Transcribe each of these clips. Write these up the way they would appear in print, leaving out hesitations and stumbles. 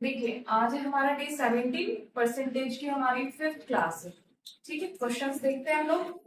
देखिए आज है हमारा डे 17, परसेंटेज की हमारी 5th क्लास है। ठीक है, क्वेश्चंस देखते हैं हम लोग।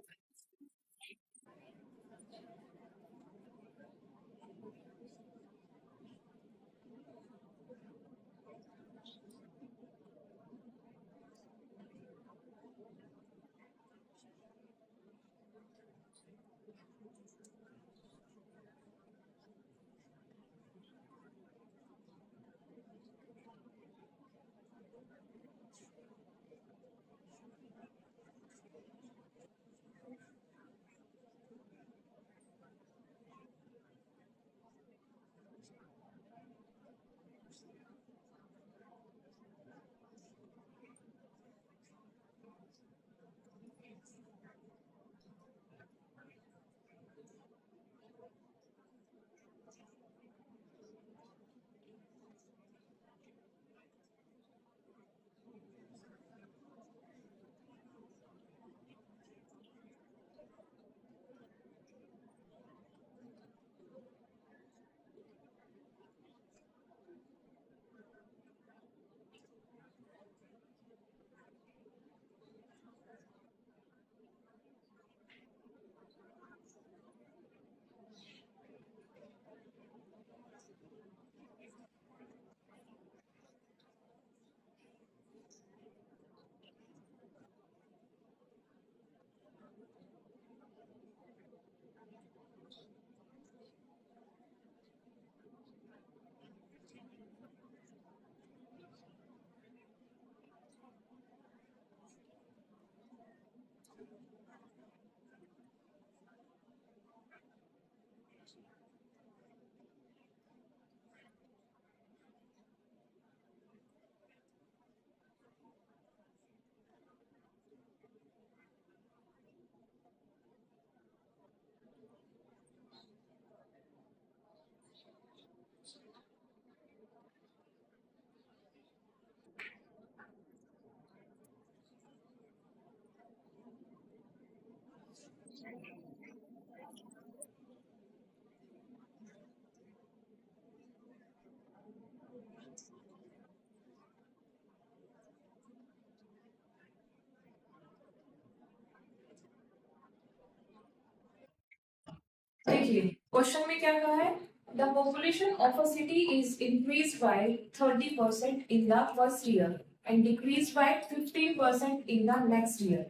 देखिए क्वेश्चन में क्या कहा है, the population of a city is increase by 30% in the first year and decrease by 15% in the next year.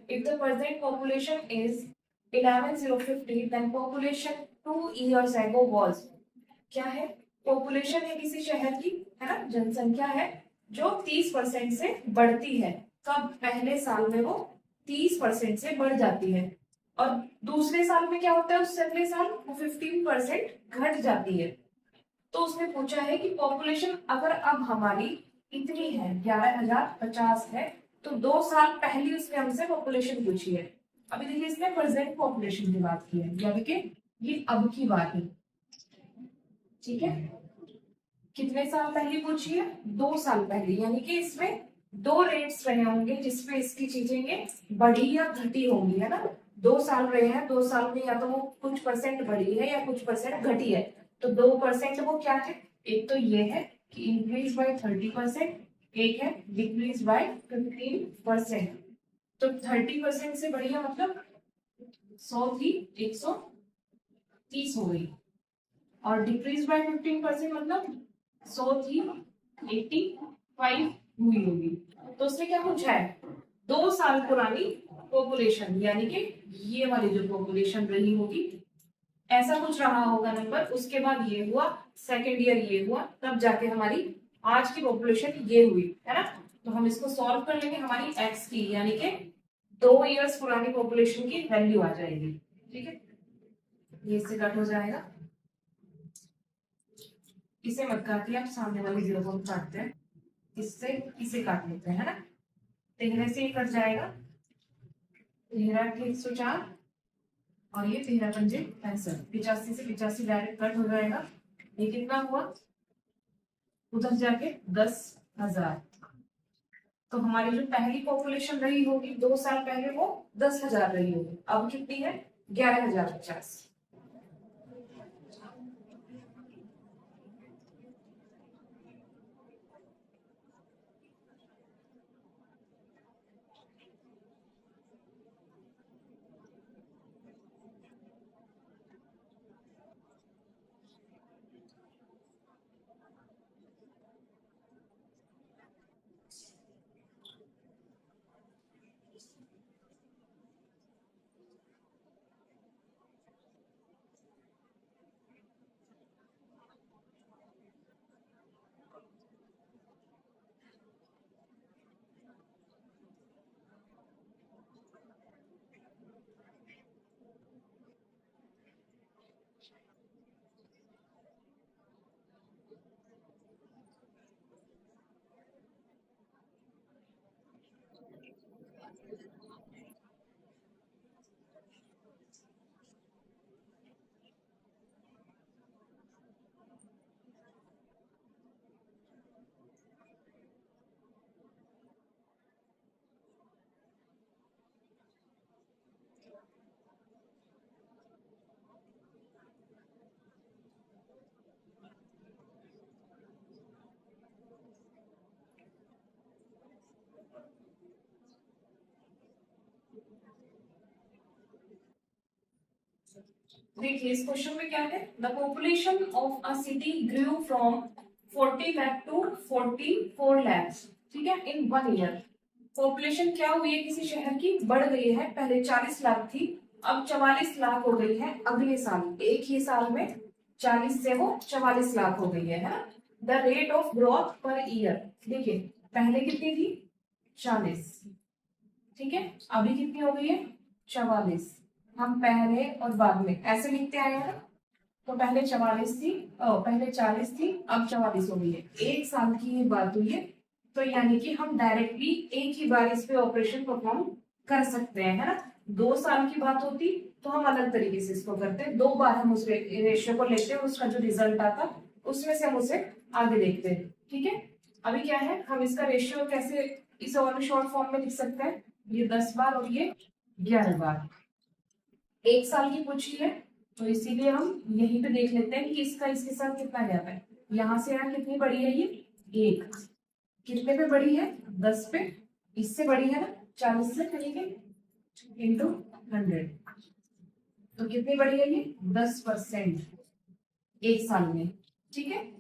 If the present population is 11050 then population 2 years ago was। क्या है, पॉपुलेशन है किसी शहर की, है ना, जनसंख्या है जो 30% से बढ़ती है। कब? पहले साल में वो 30% से बढ़ जाती है और दूसरे साल में क्या होता है, उससे अगले साल वो 15% घट जाती है। तो उसने पूछा है कि पॉपुलेशन अगर अब हमारी इतनी है 11,050 है, तो 2 साल पहले उसने हमसे पॉपुलेशन पूछी है। अभी देखिए इसने प्रेजेंट पॉपुलेशन की बात की है, यानी कि ये अब की बात है। ठीक है, कितने साल पहले पूछी है? 2 साल पहले, यानी कि इसमें दो रेट्स रहे होंगे जिसपे इसकी चीजें बढ़ी या घटी होंगी, है ना। 2 साल रहे हैं, 2 साल में या तो वो कुछ परसेंट बढ़ी है या कुछ परसेंट घटी है। तो 2% वो क्या है, एक तो ये है कि इंक्रीज बाय 30%, एक है डिक्रीज बाय 15%। तो 30% से बढ़िया मतलब 100 थी 130 हो गई, और डिक्रीज बाय 15% मतलब 100 थी 85 हुई होगी। तो उसने क्या पूछा है, 2 साल पुरानी पॉपुलेशन, यानी कि ये वाली जो पॉपुलेशन रही होगी, ऐसा कुछ रहा होगा नंबर, उसके बाद ये हुआ, सेकेंड ईयर ये हुआ, तब जाके हमारी आज की पॉपुलेशन ये हुई, है ना। तो हम इसको सॉल्व कर लेंगे, हमारी एक्स की यानी कि 2 इयर्स पुरानी पॉपुलेशन की वैल्यू आ जाएगी। ठीक है, ये इससे कट हो जाएगा, इसे मत काटिए आप, सामने वाली जीरो को काटते हैं, इससे इसे काट लेते हैं, है ना। 13 से ही कट जाएगा, 13 के 104 और ये 13 पंजे 65, 85 से 85 डायरेक्ट कट हो जाएगा। ये कितना हुआ, उधर जाके 10,000। तो हमारी जो पहली पॉपुलेशन रही होगी 2 साल पहले वो 10,000 रही होगी, अब कितनी है, 11,050। देखिए इस क्वेश्चन में क्या है, the population of a city grew from 40 lakh to 44 lakh, ठीक है, इन 1 ईयर। पॉपुलेशन क्या हुई है किसी शहर की, बढ़ गई है, पहले 40 लाख थी, अब 44 लाख हो गई है अगले साल, एक ही साल में 40 से वो 44 लाख हो गई है ना। The rate of growth per year, देखिए पहले कितनी थी 40, ठीक है, अभी कितनी हो गई है 44। हम पहले और बाद में ऐसे लिखते आए हैं ना, तो पहले 44 थी, पहले 40 थी, अब 44 हो गई है, एक साल की ये बात हुई है। तो यानी कि हम डायरेक्टली एक ही बार इस पे ऑपरेशन परफॉर्म कर सकते हैं, है ना। 2 साल की बात होती तो हम अलग तरीके से इसको करते हैं, 2 बार हम उस रेशियो को लेते हैं, उसका जो रिजल्ट आता उसमें से हम उसे आगे देखते हैं, ठीक है। अभी क्या है, हम इसका रेशियो कैसे इस और शॉर्ट फॉर्म में लिख सकते हैं, ये 10 बार और ये 11 बार, एक साल की पूछी है, तो इसीलिए हम यहीं पे देख लेते हैं कि इसका इसके साथ कितना गैप है। यहाँ से यहाँ कितनी बड़ी है ये, एक, कितने पे बड़ी है 10 पे, इससे बड़ी है ना 40 से, करेंगे इंटू 100, तो कितनी बड़ी है ये 10% एक साल में, ठीक है।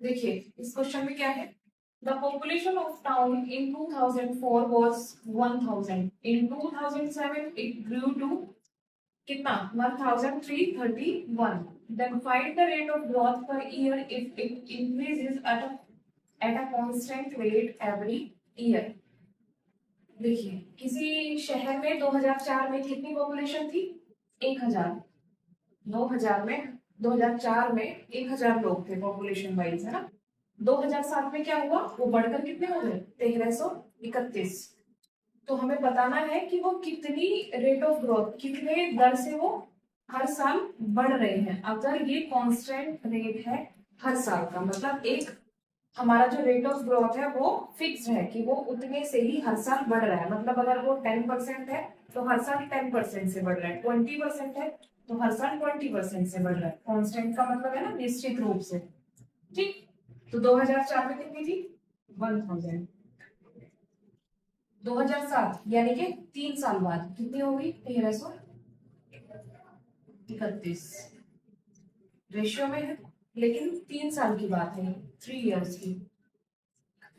देखिए इस क्वेश्चन में क्या है, the population of town in 2004 was 1000, in 2007 it grew to कितना 1331, then find the rate of growth per year if it increases at a constant rate every year। देखिए किसी शहर में 2004 में कितनी पॉपुलेशन थी 1000, 2000 में 2004 में 1000 लोग थे पॉपुलेशन वाइज, है ना। 2007 में क्या हुआ, वो बढ़कर कितने हो गए 1331। तो हमें बताना है कि वो कितनी रेट ऑफ ग्रोथ, कितने दर से वो हर साल बढ़ रहे हैं। अगर ये कांस्टेंट रेट है हर साल का, मतलब एक हमारा जो रेट ऑफ ग्रोथ है वो फिक्स है कि वो उतने से ही हर साल बढ़ रहा है। मतलब अगर वो 10% है तो हर साल 10% से बढ़ रहा है, 20% है तो हर साल 20% से बढ़ रहा है। कांस्टेंट का मतलब है ना निश्चित रूप से, ठीक। तो 2004 में कितनी थी 1000, 2007 यानी कि 3 साल बाद कितनी होगी 1331, रेशियो में है, लेकिन 3 साल की बात है, 3 इयर्स की।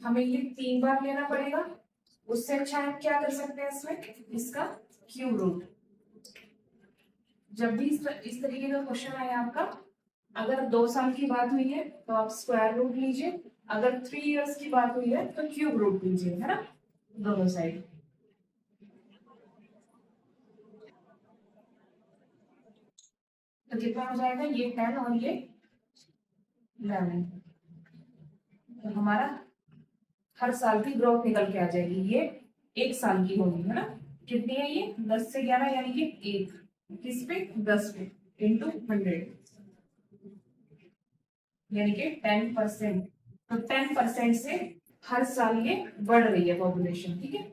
हमें ये 3 बार लेना पड़ेगा। उससे अच्छा हम क्या कर सकते हैं इसमें, इसका क्यूब रूट। जब भी इस तरीके का क्वेश्चन आए आपका, अगर 2 साल की बात हुई है तो आप स्क्वायर रूट लीजिए, अगर 3 इयर्स की बात हुई है तो क्यूब रूट लीजिए, है ना, दोनों साइड। तो कितना हो जाएगा, ये 10 और ये 11। तो हमारा हर साल की ग्रोथ निकल के आ जाएगी, ये 1 साल की होगी, है ना। कितनी है ये, 10 से 11 यानी कि 1, किस पे, 10 पे, इंटू 100, यानी कि 10%। तो 10% से हर साल ये बढ़ रही है पॉपुलेशन, ठीक है।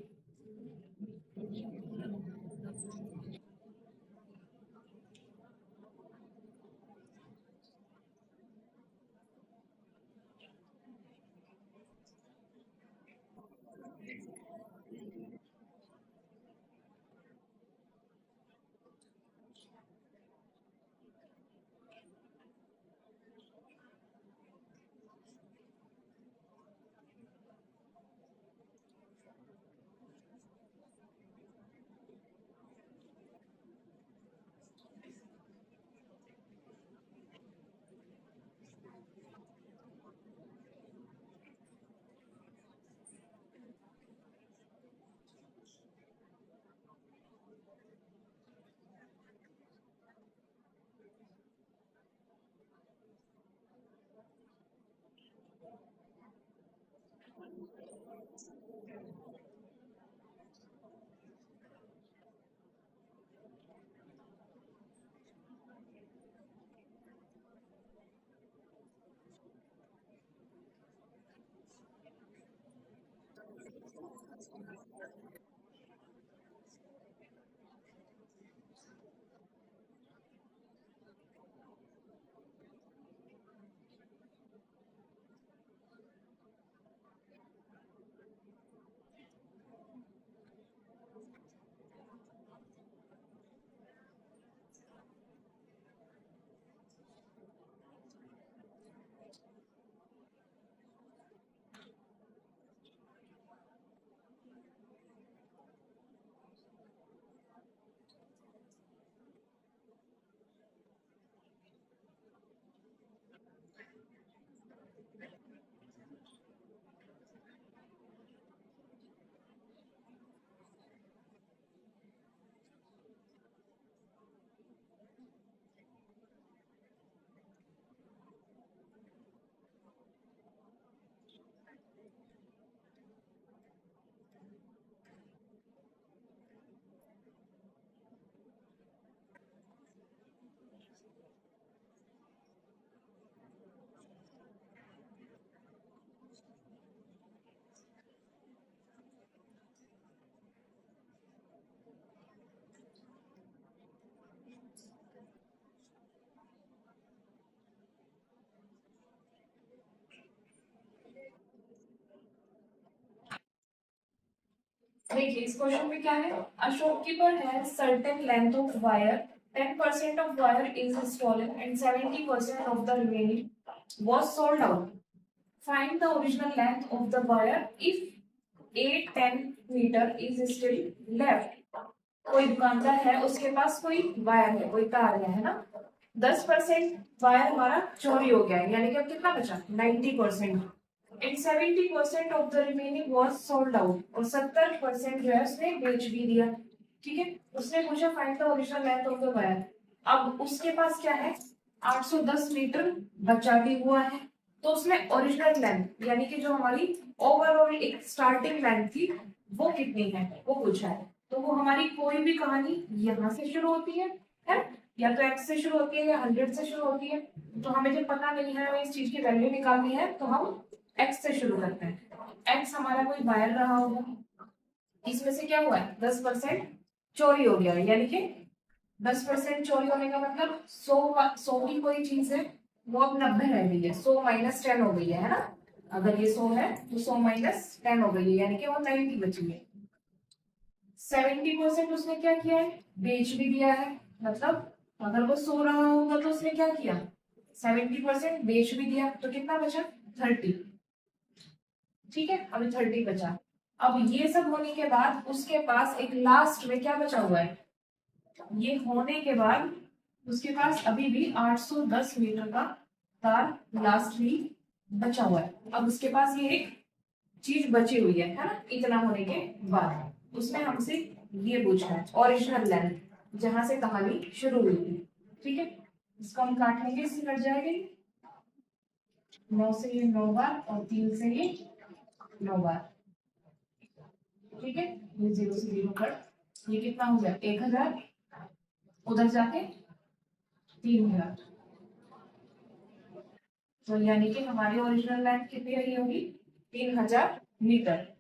देखिए इस क्वेश्चन में क्या है, a shopkeeper has certain length of wire, 10% of wire is stolen and 70% of the remaining was sold out. Find the original length of the wire if 8-10 meter is still left. कोई दुकानदार है, उसके पास कोई wire है, कोई तार है ना। 10% वायर हमारा चोरी हो गया है, यानी कि अब कितना बचा, 90%। And 70% of the remaining was sold out, और 70% जो है उसने बेच भी दिया। ठीक है, उसने पूछा find the original length of the wire. अब उसके पास क्या है, 810 मीटर बचा भी हुआ है, तो उसने ओरिजिनल लेंथ यानी कि जो हमारी ओवरऑल एक स्टार्टिंग लेंथ थी वो कितनी है वो पूछा है। तो वो हमारी कोई भी कहानी यहाँ से शुरू होती है? या तो x से शुरू होती है या 100 से शुरू होती है। तो हमें जब पता नहीं है, हमें इस चीज की वैल्यू निकालनी है, तो हम x से शुरू करते हैं। x हमारा कोई वायर रहा होगा, इसमें से क्या हुआ है, 10% चोरी हो गया है, यानी कि 10% चोरी होने का मतलब 100 की कोई चीज है वो अब 90 रह गई है, 100 माइनस 10 हो गई है ना। अगर ये 100 है तो 100 माइनस 10 हो गई है, यानी कि वो 90 बची है। 70% उसने क्या किया है, बेच भी दिया है। मतलब अगर वो 100 रहा होगा तो उसने क्या किया, 70% बेच भी दिया, तो कितना बचा, 30। ठीक है, अभी 30 बचा। अब ये सब होने के बाद उसके पास एक लास्ट में क्या बचा हुआ है, ये होने के बाद उसके पास अभी भी 810 मीटर का तार लास्ट भी बचा हुआ है। अब उसके पास ये एक चीज बची हुई है ना, इतना होने के बाद उसने हमसे ये पूछा है ओरिजिनल लेंथ जहां से कहानी शुरू हुई थी। ठीक है, इसको हम काट लेंगे, इससे कट जाएगा 9 से ये 9 बार और 3 से ये 9 बार। ठीक है, ये 0 से 0 कट, ये कितना हो गया 1000, उधर जाके 3000। तो यानी कि हमारी ओरिजिनल लेंथ कितनी रही होगी, 3000 मीटर।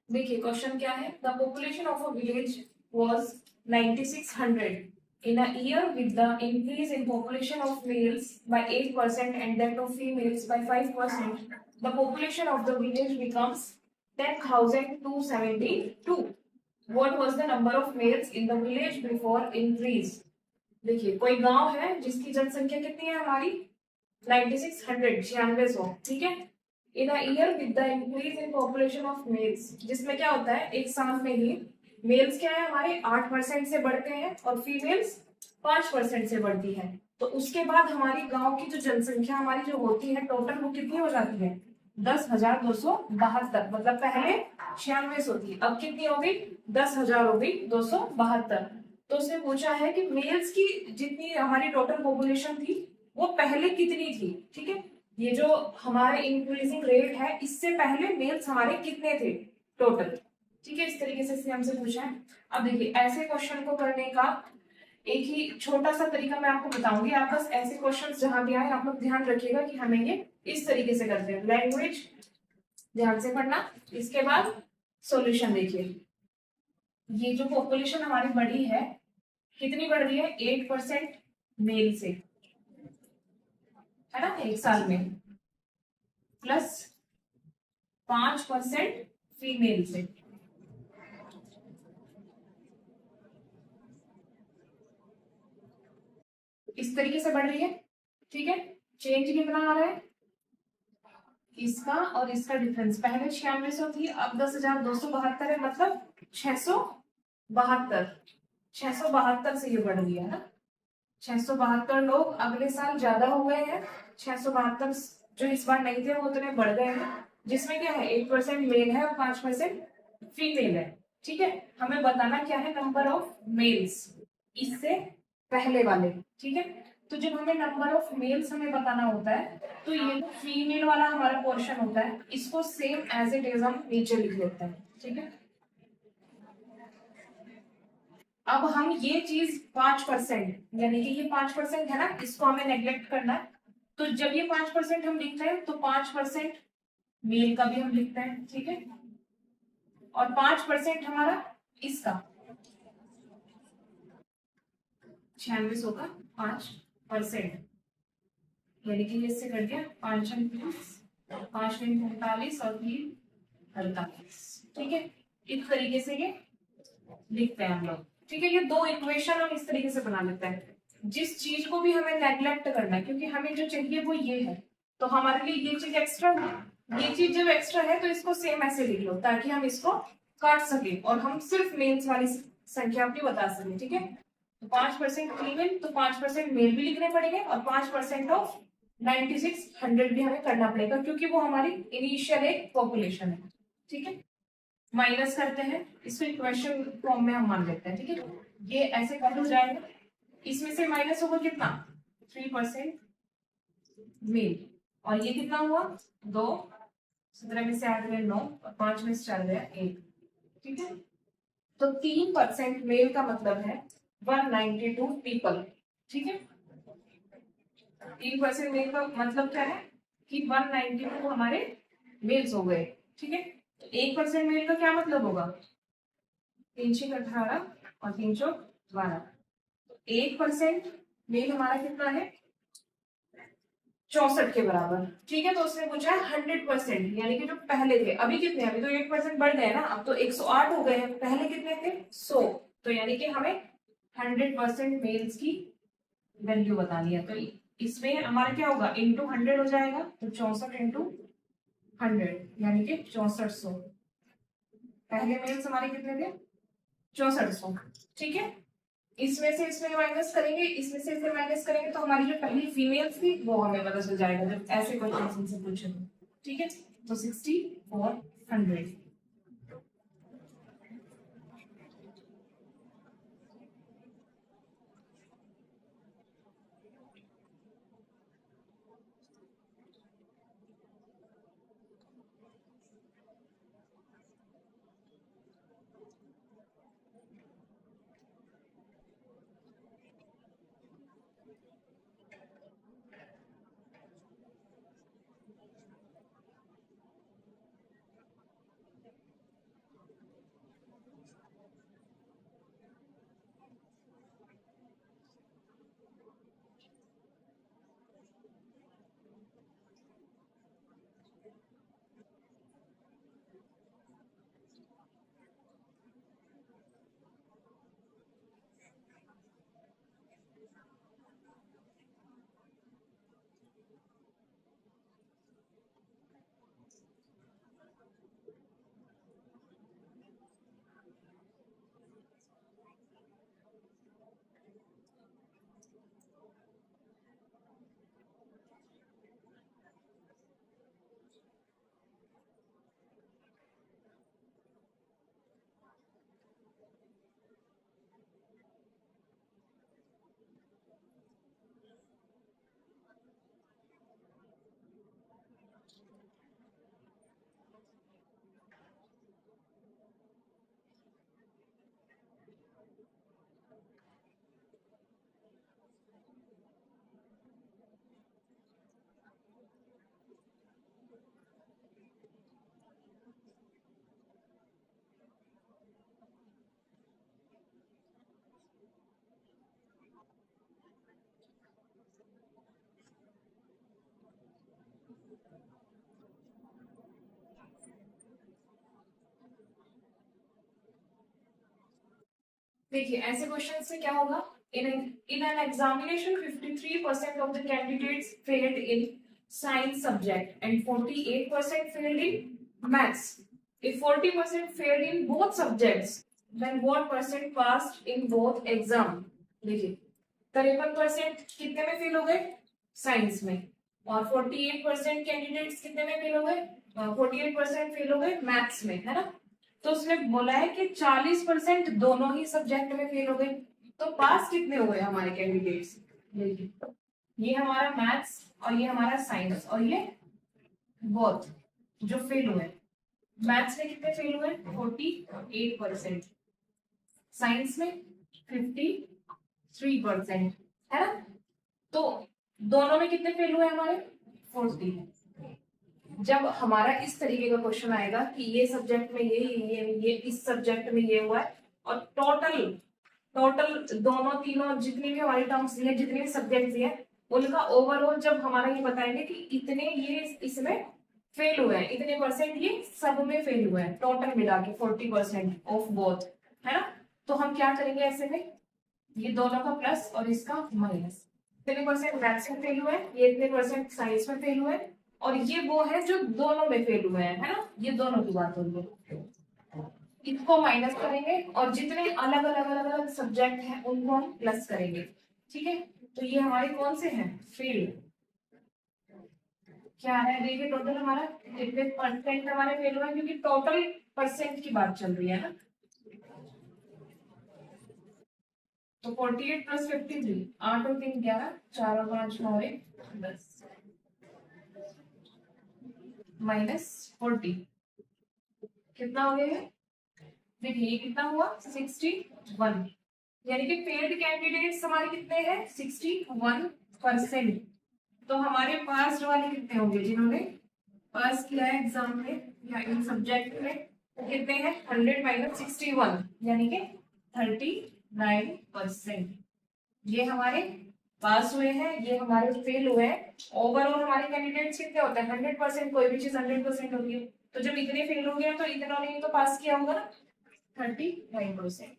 देखिए क्वेश्चन क्या है, the population of a village was 9600 in a year with the increase in population of males by 8% and that of females by 5%, the population of the village becomes 10,272. What was the number of males in the village before increase? देखिए कोई गांव है जिसकी जनसंख्या कितनी है हमारी 9600, 9600। ठीक है, in a year with the increase in population of males, जिसमें क्या होता है एक साल में ही मेल्स क्या है हमारे 8% से बढ़ते हैं और फीमेल्स 5% से बढ़ती है। तो उसके बाद हमारी गांव की जो जनसंख्या हमारी जो होती है टोटल वो कितनी हो जाती है 10,272। मतलब पहले 9600 थी, अब कितनी हो गई 10,000 हो गई 272। तो उसने पूछा है कि मेल्स की जितनी हमारी टोटल पॉपुलेशन थी वो पहले कितनी थी। ठीक है, ये जो हमारे इंक्रीजिंग रेट है इससे पहले मेल्स हमारे कितने थे टोटल। ठीक है, इस तरीके से इसने हमसे पूछा है। अब देखिए ऐसे क्वेश्चन को करने का एक ही छोटा सा तरीका मैं आपको बताऊंगी, आप बस ऐसे क्वेश्चंस जहां भी आए आप लोग ध्यान रखिएगा कि हमें ये इस तरीके से करते हैं। लैंग्वेज ध्यान से पढ़ना, इसके बाद सॉल्यूशन देखिए। ये जो पॉपुलेशन हमारी बढ़ी है, कितनी बढ़ रही है? 8% मेल से, है ना, एक साल में, प्लस 5% फीमेल से। इस तरीके से बढ़ रही है, ठीक है। चेंज कितना आ रहा है? इसका और इसका डिफरेंस, पहले 9600 थी, अब 10,272 है, मतलब 672। 672 से ये बढ़ रही है ना। 672 लोग अगले साल ज्यादा हो गए हैं। 672 जो इस बार नहीं थे वो उतने बढ़ गए हैं, जिसमें क्या है, 8% मेल है और 5% फीमेल है। ठीक है, हमें बताना क्या है, नंबर ऑफ मेल्स इससे पहले वाले। ठीक है, तो जब हमें नंबर ऑफ मेल्स हमें बताना होता है, तो ये जो फीमेल वाला हमारा पोर्शन होता है, इसको सेम एज इट इज हम नीचे लिख लेते हैं। ठीक है, अब हम ये चीज 5%, यानी कि ये 5% है ना, इसको हमें नेग्लेक्ट करना है। तो जब ये 5% हम लिखते हैं, तो 5% मेल का भी हम लिखते हैं। ठीक है, और 5% हमारा इसका, 9600 का 5%, यानी कि ये इससे कट गया 5 5 45 और 3 48। ठीक है, इस तरीके से ये लिखते हैं हम लोग। ठीक है, ये दो इक्वेशन हम इस तरीके से बना लेते हैं। जिस चीज को भी हमें नेग्लेक्ट करना है, क्योंकि हमें जो चाहिए वो ये है, तो हमारे लिए ये चीज एक्स्ट्रा है। ये चीज जब एक्स्ट्रा है तो इसको सेम ऐसे लिख लो, ताकि हम इसको काट सके और हम सिर्फ मेल्स वाली संख्या भी बता सके। ठीक है, तो 5% फीमेल, तो 5% मेल भी लिखने पड़ेंगे, और 5% ऑफ 9600 भी हमें करना पड़ेगा, क्योंकि वो हमारी इनिशियल एक पॉपुलेशन है। ठीक है, माइनस करते हैं, इसको इक्वेशन फॉर्म में हम मान लेते हैं। ठीक है, ये ऐसे कट हो जाएगा, इसमें से माइनस होगा कितना, 3% मेल, और ये कितना हुआ, 2, 17 में से 8 गए 9, और 5 में से 4 गया 1। ठीक है, तो 3% मेल का मतलब है 192 पीपल। ठीक है, 3% मेल का मतलब क्या है कि 192 हमारे मेल्स हो गए। ठीक है, तो 1% मेल का क्या मतलब होगा, 318 और 312। 1% मेल हमारा कितना है, 64 के बराबर। ठीक है, तो उसने पूछा है 100%, यानी कि जो पहले थे, अभी कितने, अभी तो 8% बढ़ गए ना, अब तो 108 हो गए हैं, पहले कितने थे, 100। तो यानी कि हमें 100% मेल्स की वैल्यू बतानी है। तो इसमें हमारा क्या होगा, इंटू 100 हो जाएगा, तो 64 इंटू 100, यानी कि 6400। पहले मेल्स हमारे कितने थे, 6400। ठीक है, इसमें से इसमें माइनस करेंगे, इसमें से इसमें माइनस करेंगे, तो हमारी जो पहली फीमेल्स थी वो हमें पता चल जाएगा जब ऐसे क्वेश्चन इनसे पूछे तो। ठीक है, तो 6400। देखिए ऐसे क्वेश्चन से क्या होगा, in an examination 53% of the candidates failed in science subject and 48% failed in maths. If 40% failed in both subjects then what percent passed in both exam. देखिए 53% कितने में फेल हो गए, साइंस में, और 48% कैंडिडेट्स कितने में फेल हो गए, 48% फेल हो गए मैथ्स में, है ना। तो उसने बोला है कि 40% दोनों ही सब्जेक्ट में फेल हो गए। तो पास कितने हो गए हमारे कैंडिडेट्स, देखिए ये हमारा मैथ्स और ये हमारा साइंस, और ये बोथ जो फेल हुए। मैथ्स में कितने फेल हुए, 48%, साइंस में 53%, है ना। तो दोनों में कितने फेल हुए हमारे, 40। जब हमारा इस तरीके का क्वेश्चन आएगा कि ये सब्जेक्ट में ये इस सब्जेक्ट में ये हुआ है, और टोटल टोटल दोनों तीनों जितनी भी हमारी टर्म्स दिए, जितने भी सब्जेक्ट दिए, उनका ओवरऑल जब हमारा ये बताएंगे कि इतने ये इसमें फेल हुए हैं, इतने परसेंट ये सब में फेल हुए हैं, टोटल मिला के 40% ऑफ बोथ, है ना। तो हम क्या करेंगे ऐसे में, ये दोनों का प्लस और इसका माइनस। इतने परसेंट मैथ्स में फेल हुए हैं, ये इतने परसेंट साइंस में फेल हुए हैं, और ये वो है जो दोनों में फेल हुए हैं, है ना। ये दोनों की बात हो रही है। इसको माइनस करेंगे और जितने अलग अलग अलग अलग सब्जेक्ट हैं उनको हम प्लस करेंगे, ठीक है। तो ये हमारे कौन से हैं, फेल। क्या है, देखिए टोटल हमारा कितने परसेंट हमारे फेल हुए हैं, क्योंकि टोटल परसेंट की बात चल रही है ना। तो 48 प्लस 53, 8 और 3 11, 4 और 5 9 1 10, माइनस 40 कितना हो गया है, देखिए ये कितना हुआ 61, यानी कि फेल्ड कैंडिडेट्स हमारे कितने हैं, 61%। तो हमारे पास वाले कितने होंगे, जिन्होंने पास किया है एग्जाम में या इन सब्जेक्ट में, वो कितने हैं, 100 माइनस 61, यानी कि 39%। ये हमारे पास हुए हैं, ये हमारे फेल हुए हैं। ओवरऑल हमारे कैंडिडेट्स कितने होते हैं, 100%, कोई भी चीज 100% होती है। तो जब इतने फेल हो गए तो इतनों ने तो पास किया होगा ना, 39%।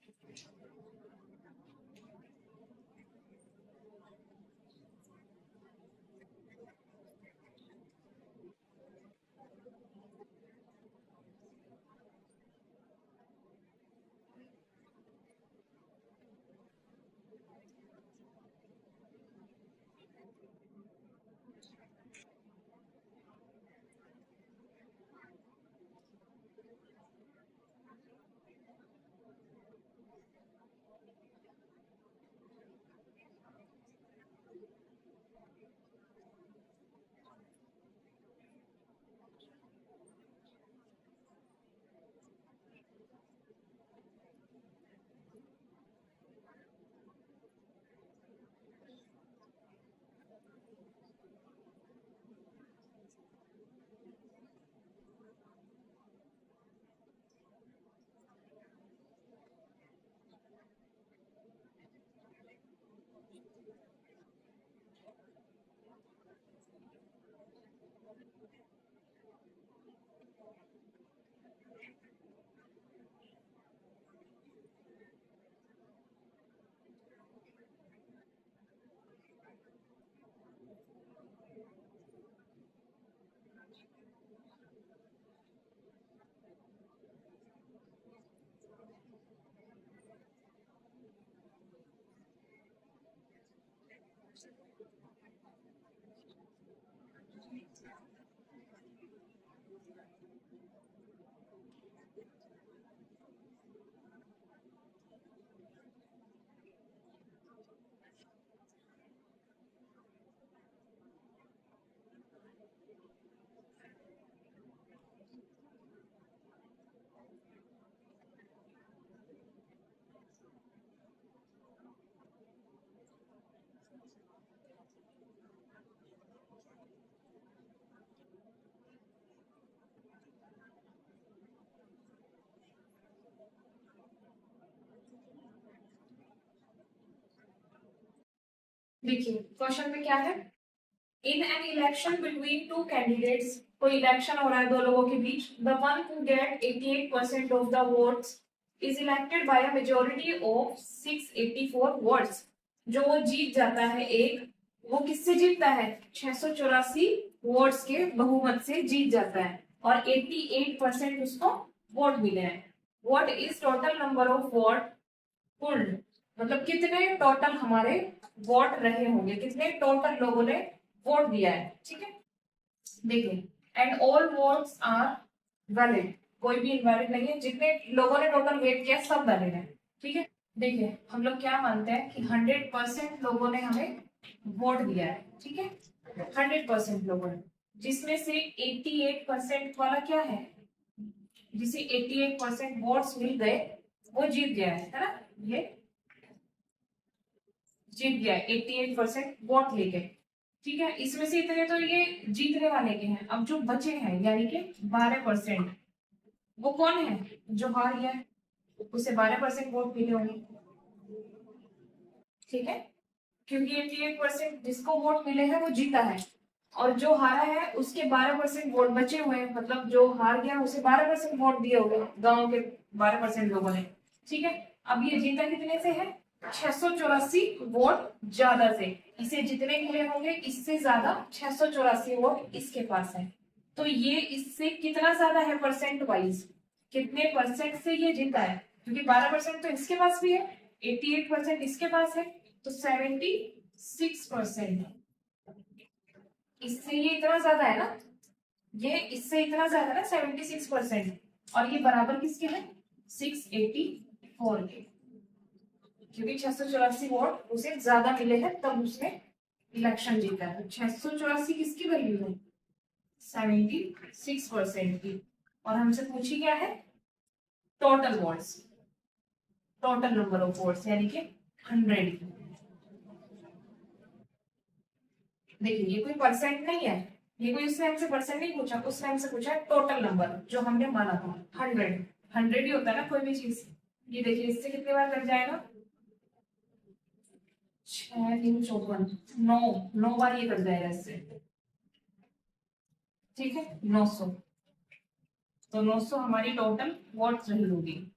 देखिए क्वेश्चन में क्या है, in an election between two candidates, कोई इलेक्शन हो रहा है दो लोगों के बीच, the one who get 88% of the votes is elected by a majority of 684 votes. जो वो जीत जाता है एक, वो किससे जीतता है? 684 वोट्स के बहुमत से जीत जाता है और 88% उसको वोट मिले हैं। What is total number of vote pulled, मतलब कितने टोटल हमारे वोट रहे होंगे, कितने टोटल लोगों ने वोट दिया है। ठीक है, देखिए, and all votes are valid, कोई भी इनवैलिड नहीं है, जितने लोगों ने टोटल वेट किया सब वैलिड है। ठीक है, देखिए हम लोग क्या मानते हैं कि 100% लोगों ने हमें वोट दिया है। ठीक है, 100% लोगों ने, जिसमें से 88% वाला क्या है, जिसे 88% वोट्स मिल गए वो जीत गया है ना, ये जीत गया 88% वोट लेके। ठीक है, इसमें से इतने तो ये जीतने वाले के हैं। अब जो बचे हैं यानी कि 12%, वो कौन है? जो हार गया है, उसे 12% वोट मिले होंगे। ठीक है, क्योंकि 88% जिसको वोट मिले हैं वो जीता है और जो हारा है उसके 12% वोट बचे हुए हैं, मतलब जो हार गया उसे 12% वोट दिए हुए गांव के 12% लोगों ने। ठीक है, अब ये जीता कितने से है? 684 वोट ज्यादा से। इसे जितने मिले होंगे इससे ज्यादा 684 वोट इसके पास है, तो ये इससे कितना ज्यादा है परसेंट वाइज, कितने परसेंट से ये जीता है? क्योंकि 12% तो इसके पास भी है, 88% इसके पास है, तो 76%। इससे ये इतना ज्यादा है ना, ये इससे इतना ज्यादा है ना 76%, और ये बराबर किसके है? 684 के, क्योंकि 684 वोट उसे ज्यादा मिले हैं तब उसने इलेक्शन जीता है। 684 किसकी वैल्यू है? 76% की। और हमसे पूछी क्या है? Total votes, total number of votes यानी कि 100। देखिए ये कोई परसेंट नहीं है, ये कोई उसने हमसे परसेंट नहीं पूछा, उसने हमसे पूछा टोटल नंबर जो हमने माना था 100। 100 ही होता है ना कोई भी चीज। ये देखिए इससे कितने बार कट जाएगा? 6 3 54, 9, 9 बार ये कट जाएगा इससे। ठीक है, 900, तो 900 हमारी टोटल वोट रही होगी।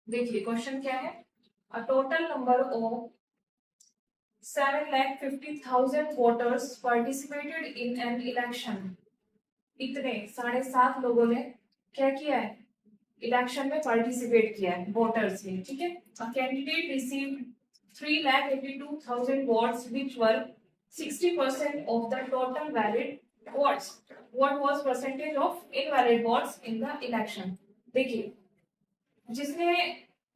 देखिए क्वेश्चन क्या है, a total number of 7,50,000 voters participated in an election. इतने 7.5 लोगों ने क्या किया है, इलेक्शन में पार्टिसिपेट किया है, वोटर्स ने, ठीक है। A candidate received 3,82,000 votes which were 60% of the total valid votes. What was percentage of invalid votes in the election? देखिए जिसने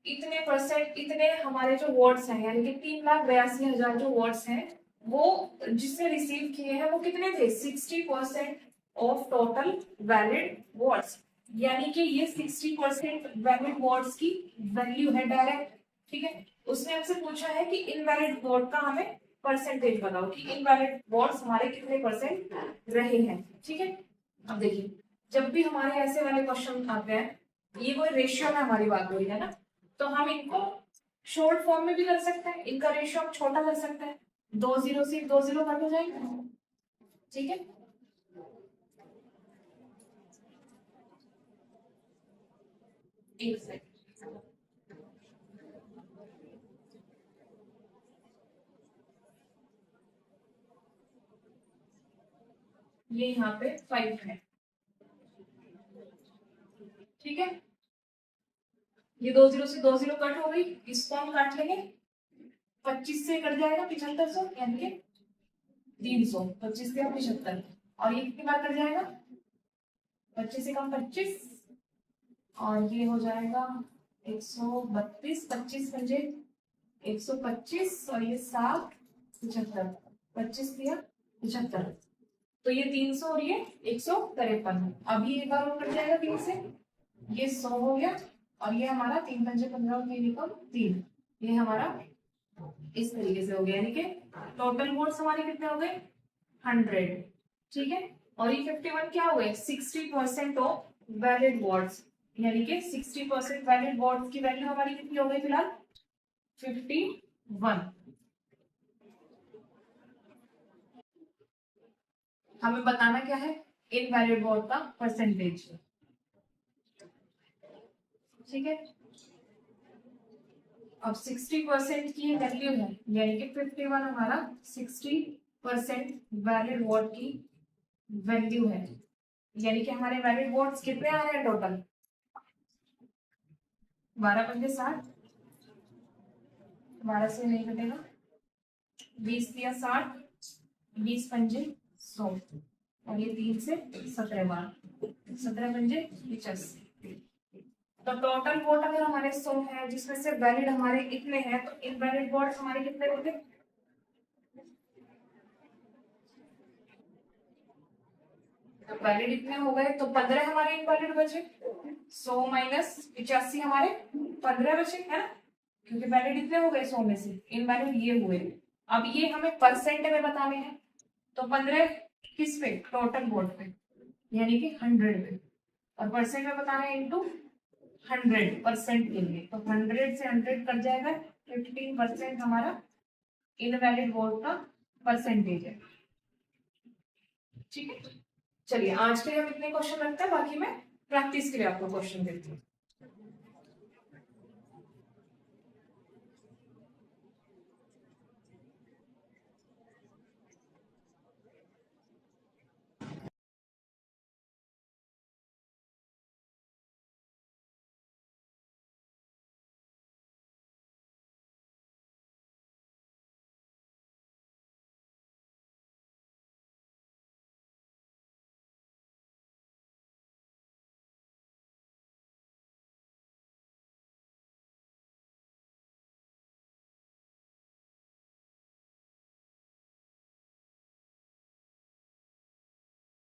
इतने परसेंट, इतने हमारे जो वोट्स हैं यानी कि 3,82,000 जो वोट्स हैं वो जिसने रिसीव किए हैं वो कितने थे, 60% ऑफ टोटल वैलिड वोट्स। यानी कि ये 60% वैलिड वोट्स की वैल्यू है डायरेक्ट, ठीक है। उसने हमसे पूछा है कि इनवैलिड वोट का हमें परसेंटेज बताओ कि इनवैलिड वोट्स हमारे कितने परसेंट रहे हैं, ठीक है। अब देखिए जब भी हमारे ऐसे वाले क्वेश्चन आते हैं, ये कोई रेशियो में हमारी बात हुई है ना, तो हम इनको शॉर्ट फॉर्म में भी कर सकते हैं, इनका रेशियो हम छोटा कर सकते हैं, 2 0 से 2 0 कट हो जाएगा, ठीक है। एक सेकंड, ये यहाँ पे 5 है, ठीक है। ये 2 0 से 2 0 कट हो गई, इसको हम काट लेंगे, 25 से कट जाएगा 7500 यानी कि 300, 25 से 75, और ये कितनी बार कट जाएगा, 25 से कम 25, और ये हो जाएगा 132, 25 और ये 7 75, 25 दिया 75, तो ये 300 और ये 153। अब ये एक बार और कट जाएगा 3 से, ये 100 हो गया, और ये हमारा 3 5 15 और 3 एकम 3, ये हमारा इस तरीके से हो गया, यानी कि टोटल वोट्स हमारे कितने हो गए 100, ठीक है। और ये 51 क्या हो गए, 60% ऑफ वैलिड वोट्स, यानी कि 60% वैलिड वोट्स की वैल्यू हमारी कितनी हो गई फिलहाल 51। हमें बताना क्या है, इनवैलिड वोट का परसेंटेज, ठीक है। अब 60% की वैल्यू है, यानी कि 51 हमारा 60% वैलिड वोट की वैल्यू है, यानी कि हमारे वैलिड वोट्स कितने आ रहे हैं टोटल, 12 पंजे 60, 12 से नहीं कटेगा, 20 दिया 60, 20 पंजे 100, और ये 3 से 17 बार, 17 पंजे 85। तो टोटल वोट अगर हमारे 100 है जिसमें से वैलिड हमारे इतने हैं, तो इनवैलिड वोट हमारे कितने होंगे, वैलिड इतने हो गए तो 15 हमारे इनवैलिड बचे, 100 माइनस 85 हमारे 15 बचे, है ना, क्योंकि वैलिड इतने हो गए 100 में से, इनवैलिड ये हुए। अब ये हमें परसेंट में बताने हैं, तो 15 किस पे, टोटल वोट पे, यानी कि 100 पे, और परसेंट में बताना है इंटू 100% के लिए, तो 100 से 100 कट जाएगा, 15% हमारा इनवैलिड वोट का परसेंटेज है, ठीक है। चलिए आज के लिए हम इतने क्वेश्चन रखते हैं, बाकी मैं प्रैक्टिस के लिए आपको क्वेश्चन देती हूँ।